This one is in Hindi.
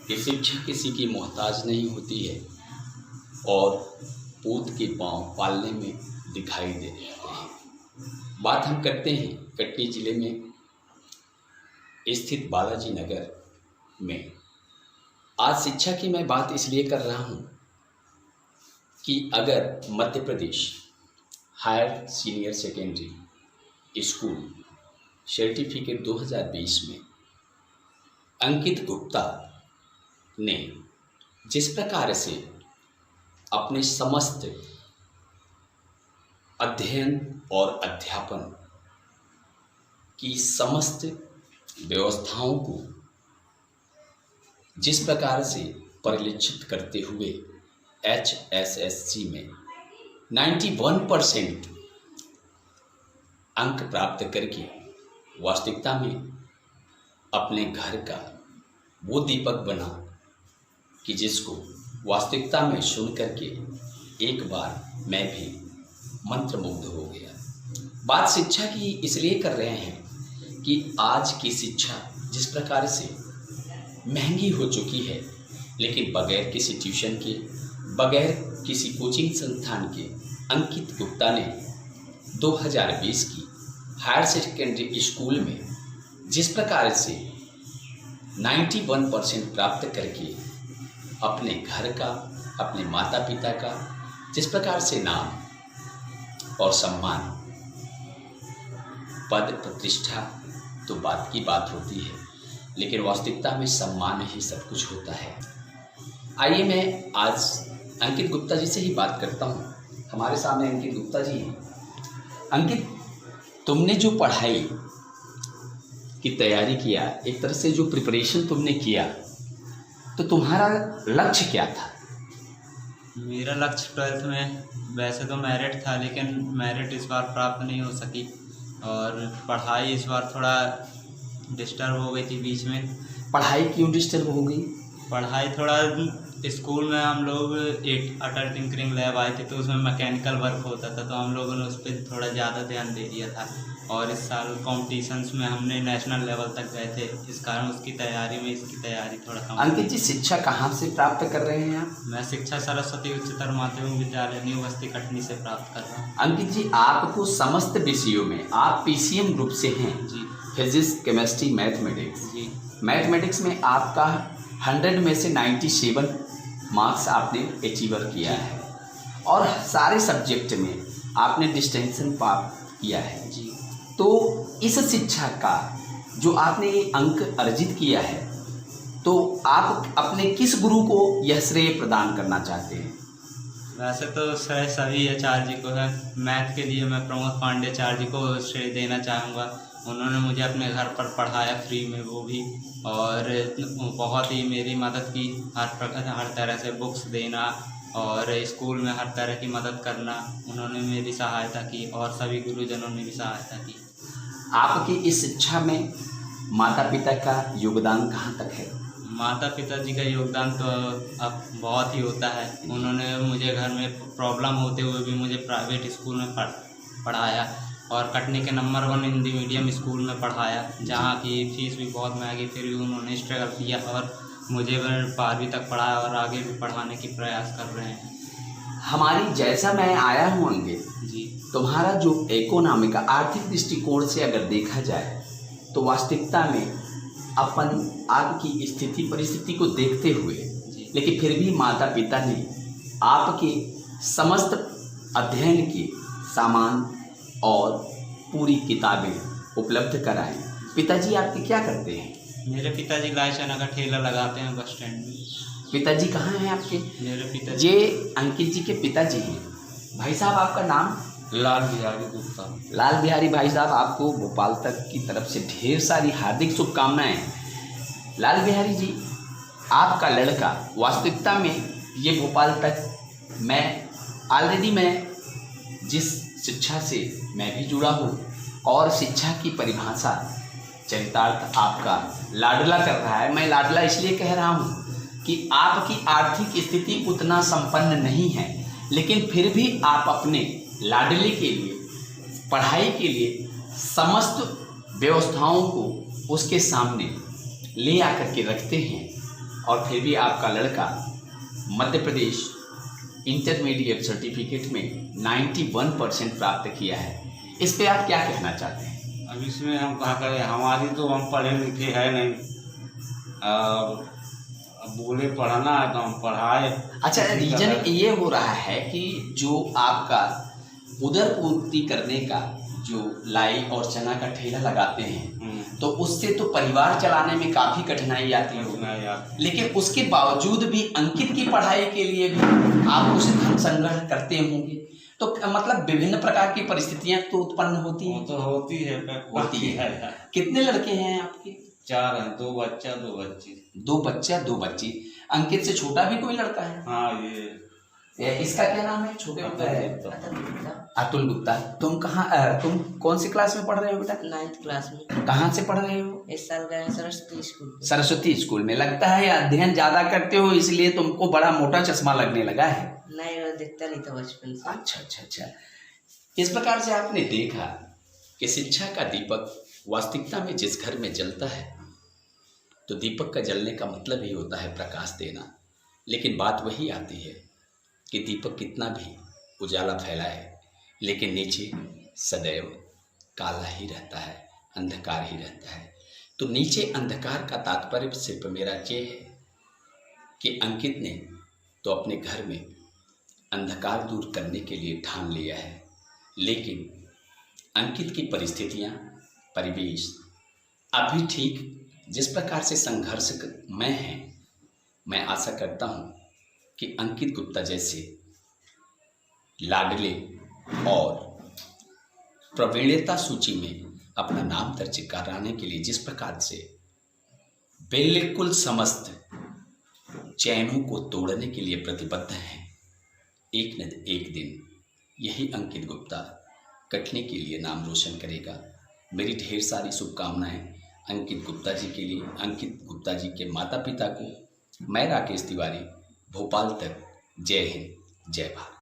कि शिक्षा किसी की मोहताज नहीं होती है और पूत के पाँव पालने में दिखाई दे जाते हैं। बात हम करते हैं कटनी जिले में स्थित बालाजी नगर में। आज शिक्षा की मैं बात इसलिए कर रहा हूँ कि अगर Madhya Pradesh higher senior secondary school certificate 2020 में अंकित गुप्ता ने जिस प्रकार से अपने समस्त अध्ययन और अध्यापन की समस्त व्यवस्थाओं को जिस प्रकार से परिलक्षित करते हुए HSSC में 91% अंक प्राप्त करके वास्तविकता में अपने घर का वो दीपक बना कि जिसको वास्तविकता में सुन करके एक बार मैं भी मंत्रमुग्ध हो गया। बात शिक्षा की इसलिए कर रहे हैं कि आज की शिक्षा जिस प्रकार से महंगी हो चुकी है, लेकिन बगैर किसी ट्यूशन के, बगैर किसी कोचिंग संस्थान के अंकित गुप्ता ने 2020 की हायर सेकेंडरी स्कूल में जिस प्रकार से 91% प्राप्त करके अपने घर का, अपने माता पिता का जिस प्रकार से नाम और सम्मान, पद प्रतिष्ठा तो बात की बात होती है, लेकिन वास्तविकता में सम्मान ही सब कुछ होता है। आइए मैं आज अंकित गुप्ता जी से ही बात करता हूँ। हमारे सामने अंकित गुप्ता जी हैं। अंकित, तुमने जो पढ़ाई की तैयारी किया, एक तरह से जो प्रिपरेशन तुमने किया, तो तुम्हारा लक्ष्य क्या था? मेरा लक्ष्य 12th में वैसे तो मेरिट था, लेकिन मेरिट इस बार प्राप्त नहीं हो सकी और पढ़ाई इस बार थोड़ा डिस्टर्ब हो गई थी बीच में। पढ़ाई क्यों डिस्टर्ब हो गई? पढ़ाई थोड़ा स्कूल में हम लोग एक अटल टिंकरिंग लैब आए थे, तो उसमें मैकेनिकल वर्क होता था, तो हम लोगों ने उस पर थोड़ा ज़्यादा ध्यान दे दिया था। और इस साल कॉम्पिटिशन्स में हमने नेशनल लेवल तक गए थे, इस कारण उसकी तैयारी में इसकी तैयारी थोड़ा कम। अंकित जी, शिक्षा कहाँ से प्राप्त कर रहे हैं आप? मैं शिक्षा सरस्वती उच्चतर माध्यमिक विद्यालय न्यू बस्ती कटनी से प्राप्त कर रहा हूँ। अंकित जी, आपको समस्त विषयों में, आप PCM ग्रुप से हैं जी। Physics, chemistry, mathematics. जी। मैथमेटिक्स में आपका 100 में से 97 मार्क्स आपने अचीवर किया है और सारे सब्जेक्ट में आपने डिस्टिंक्शन प्राप्त किया है। जी। तो इस शिक्षा का जो आपने ये अंक अर्जित किया है, तो आप अपने किस गुरु को यह श्रेय प्रदान करना चाहते हैं? वैसे तो श्रेय सभी आचार्य जी को है। मैथ के लिए मैं प्रमोद पांडे आचार्य जी को श्रेय देना चाहूँगा। उन्होंने मुझे अपने घर पर पढ़ाया फ्री में, वो भी, और बहुत ही मेरी मदद की, हर तरह से बुक्स देना और स्कूल में हर तरह की मदद करना, उन्होंने मेरी सहायता की और सभी गुरुजनों ने भी सहायता की। आपकी इस शिक्षा में माता पिता का योगदान कहाँ तक है? माता पिता जी का योगदान तो अब बहुत ही होता है। उन्होंने मुझे घर में प्रॉब्लम होते हुए भी मुझे प्राइवेट स्कूल में पढ़ाया और कटनी के नंबर 1 हिंदी मीडियम स्कूल में पढ़ाया, जहाँ की फीस भी बहुत महंगी, फिर भी उन्होंने स्ट्रगल किया और मुझे 12वीं तक पढ़ाया और आगे भी पढ़ाने की प्रयास कर रहे हैं। हमारी जैसा मैं आया हूँ अंकित जी। तुम्हारा जो इकोनॉमिक आर्थिक दृष्टिकोण से अगर देखा जाए, तो वास्तविकता में अपन आपकी स्थिति परिस्थिति को देखते हुए, लेकिन फिर भी माता पिता ने आपके समस्त अध्ययन के सामान और पूरी किताबें उपलब्ध कराएं। पिताजी आपके क्या करते हैं? मेरे पिताजी लाल चना का ठेला लगाते हैं बस स्टैंड में। पिताजी कहाँ हैं आपके? मेरे पिताजी, ये अंकित जी के पिताजी हैं। भाई साहब, आपका नाम? लाल बिहारी गुप्ता। लाल बिहारी भाई साहब, आपको भोपाल तक की तरफ से ढेर सारी हार्दिक शुभकामनाएं। लाल बिहारी जी, आपका लड़का वास्तविकता में ये भोपाल तक मैं जिस शिक्षा से मैं भी जुड़ा हूँ और शिक्षा की परिभाषा चरितार्थ आपका लाडला कर रहा है। मैं लाडला इसलिए कह रहा हूँ कि आपकी आर्थिक स्थिति उतना संपन्न नहीं है, लेकिन फिर भी आप अपने लाडले के लिए, पढ़ाई के लिए समस्त व्यवस्थाओं को उसके सामने ले आकर के रखते हैं और फिर भी आपका लड़का मध्य प्रदेश इंटरमीडिएट सर्टिफिकेट में 91% प्राप्त किया है। इस पे आप क्या कहना चाहते हैं? अब इसमें हम कहा करें, हमारी तो हम पढ़े लिखे है नहीं, और अब बोले पढ़ना है तो हम पढ़ाए। अच्छा, रीजन ये हो रहा है कि जो आपका उदर पूर्ति करने का जो लाई और चना का ठेला लगाते हैं, तो उससे तो परिवार चलाने में काफ़ी कठिनाई आती है, लेकिन उसके बावजूद भी अंकित की पढ़ाई के लिए भी आप कुछ धन संग्रह करते होंगे, तो मतलब विभिन्न प्रकार की परिस्थितियां तो उत्पन्न होती हैं। तो होती है। कितने लड़के हैं आपके? 4 हैं, 2 बच्चा 2 बच्ची। 2 बच्चा 2 बच्ची। अंकित से छोटा भी कोई लड़का है? हाँ, इसका क्या नाम है? छोटे अतुल गुप्ता। तुम कौन सी क्लास में पढ़ रहे हो बेटा? 9th क्लास में। कहाँ से पढ़ रहे हो? इस साल गए सरस्वती स्कूल। सरस्वती स्कूल में। लगता है अध्ययन ज्यादा करते हो इसलिए तुमको बड़ा मोटा चश्मा लगने लगा है। नहीं, वो दिखता नहीं था बचपन से। अच्छा। इस प्रकार से आपने देखा कि शिक्षा का दीपक वास्तविकता में जिस घर में जलता है, तो दीपक का जलने का मतलब ही होता है प्रकाश देना। लेकिन बात वही आती है कि दीपक कितना भी उजाला फैलाए, लेकिन नीचे सदैव काला ही रहता है, अंधकार ही रहता है। तो नीचे अंधकार का तात्पर्य सिर्फ मेरा ये है कि अंकित ने तो अपने घर में अंधकार दूर करने के लिए ठान लिया है, लेकिन अंकित की परिस्थितियाँ, परिवेश अभी ठीक जिस प्रकार से संघर्षमय हैं, मैं आशा करता हूँ कि अंकित गुप्ता जैसे लाडले और प्रवीणता सूची में अपना नाम दर्ज कराने के लिए जिस प्रकार से बिल्कुल समस्त चैनों को तोड़ने के लिए प्रतिबद्ध हैं, एक न एक दिन यही अंकित गुप्ता कटने के लिए नाम रोशन करेगा। मेरी ढेर सारी शुभकामनाएं अंकित गुप्ता जी के लिए। अंकित गुप्ता जी के माता पिता को मैं राकेश तिवारी, भोपाल तक। जय हिंद, जय भारत।